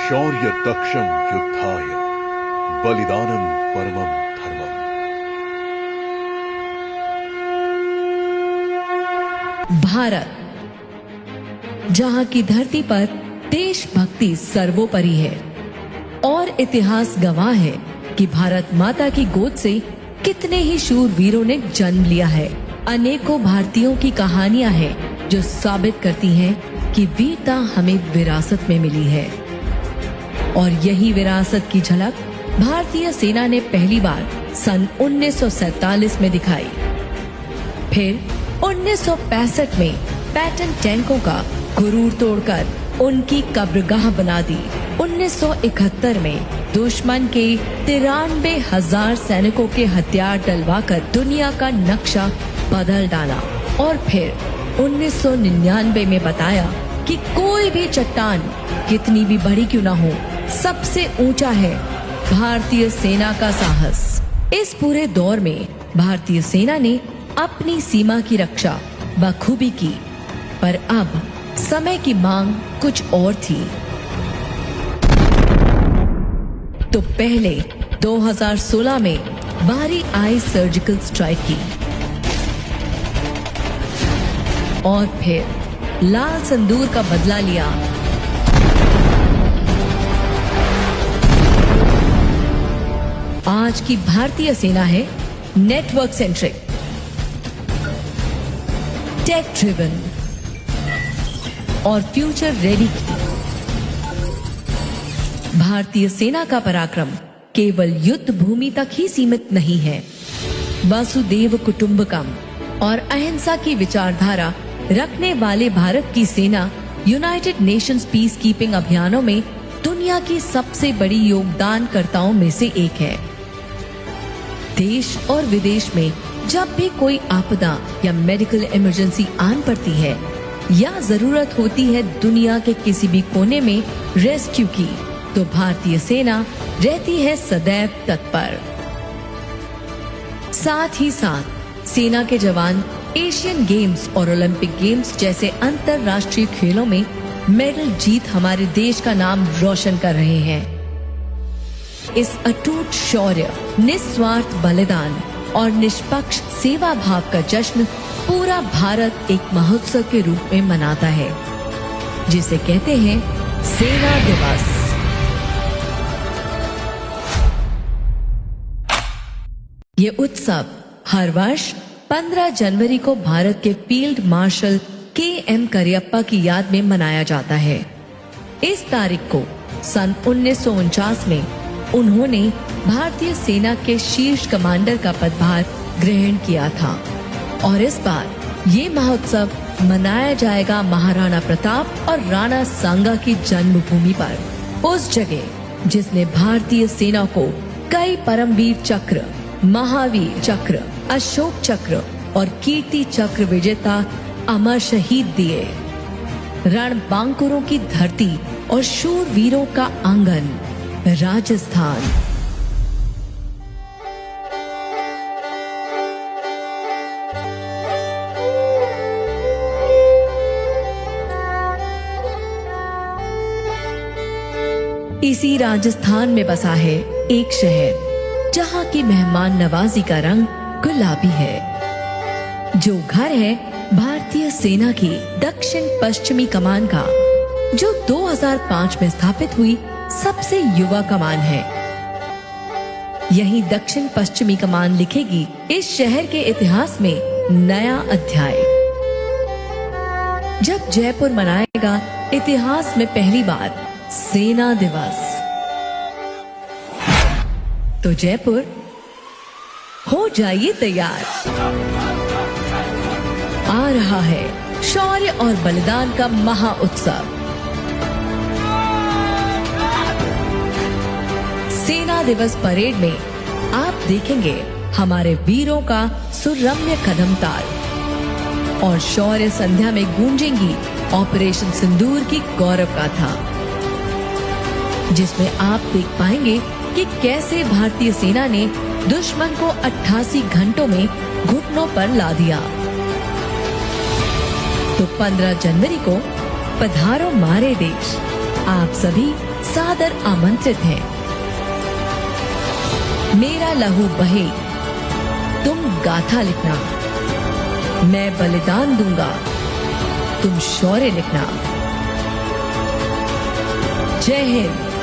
शौर्य दक्षम युद्धाय बलिदानम परमम धर्मम। भारत, जहां की धरती पर देशभक्ति सर्वोपरि है और इतिहास गवाह है कि भारत माता की गोद से कितने ही शूरवीरों ने जन्म लिया है। अनेकों भारतीयों की कहानियां हैं जो साबित करती हैं कि वीरता हमें विरासत में मिली है और यही विरासत की झलक भारतीय सेना ने पहली बार सन 1947 में दिखाई। फिर 1965 में पैटन टैंकों का गुरूर तोड़कर उनकी कब्रगाह बना दी। 1971 में दुश्मन के 93,000 सैनिकों के हथियार डलवाकर दुनिया का नक्शा बदल डाला और फिर 1999 में बताया कि कोई भी चट्टान कितनी भी बड़ी क्यों ना हो, सबसे ऊंचा है भारतीय सेना का साहस। इस पूरे दौर में भारतीय सेना ने अपनी सीमा की रक्षा बखूबी की, पर अब समय की मांग कुछ और थी। तो पहले 2016 में भारी आई सर्जिकल स्ट्राइक की और फिर लाल संदूर का बदला लिया। आज की भारतीय सेना है नेटवर्क सेंट्रिक, टेक ड्रिवन और फ्यूचर रेडी की। भारतीय सेना का पराक्रम केवल युद्ध भूमि तक ही सीमित नहीं है। वसुदेव कुटुंबकम और अहिंसा की विचारधारा रखने वाले भारत की सेना यूनाइटेड नेशंस पीस कीपिंग अभियानों में दुनिया की सबसे बड़ी योगदानकर्ताओं में से एक है। देश और विदेश में जब भी कोई आपदा या मेडिकल इमरजेंसी आन पड़ती है या जरूरत होती है दुनिया के किसी भी कोने में रेस्क्यू की, तो भारतीय सेना रहती है सदैव तत्पर। साथ ही साथ सेना के जवान एशियन गेम्स और ओलंपिक गेम्स जैसे अंतर्राष्ट्रीय खेलों में मेडल जीत हमारे देश का नाम रोशन कर रहे हैं। इस अटूट शौर्य, निस्वार्थ बलिदान और निष्पक्ष सेवा भाव का जश्न पूरा भारत एक महोत्सव के रूप में मनाता है, जिसे कहते हैं सेना दिवस। ये उत्सव हर वर्ष 15 जनवरी को भारत के फील्ड मार्शल के.एम. करियप्पा की याद में मनाया जाता है। इस तारीख को सन 1949 में उन्होंने भारतीय सेना के शीर्ष कमांडर का पदभार ग्रहण किया था और इस बार ये महोत्सव मनाया जाएगा महाराणा प्रताप और राणा सांगा की जन्मभूमि पर, उस जगह जिसने भारतीय सेना को कई परमवीर चक्र, महावीर चक्र, अशोक चक्र और कीर्ति चक्र विजेता अमर शहीद दिए। रणबांकुरों की धरती और शूरवीरों का आंगन राजस्थान। इसी राजस्थान में बसा है एक शहर जहां की मेहमान नवाजी का रंग गुलाबी है, जो घर है भारतीय सेना की दक्षिण पश्चिमी कमान का, जो 2005 में स्थापित हुई सबसे युवा कमान है। यही दक्षिण पश्चिमी कमान लिखेगी इस शहर के इतिहास में नया अध्याय। जब जयपुर मनाएगा इतिहास में पहली बार सेना दिवस, तो जयपुर हो जाइए तैयार। आ रहा है शौर्य और बलिदान का महा उत्सव। सेना दिवस परेड में आप देखेंगे हमारे वीरों का सुरम्य कदम ताल और शौर्य संध्या में गूंजेंगी ऑपरेशन सिंदूर की गौरव गाथा, जिसमें आप देख पाएंगे कि कैसे भारतीय सेना ने दुश्मन को 88 घंटों में घुटनों पर ला दिया। तो 15 जनवरी को पधारो मारे देश, आप सभी सादर आमंत्रित हैं। मेरा लहू बहे, तुम गाथा लिखना, मैं बलिदान दूंगा, तुम शौर्य लिखना। जय हिंद।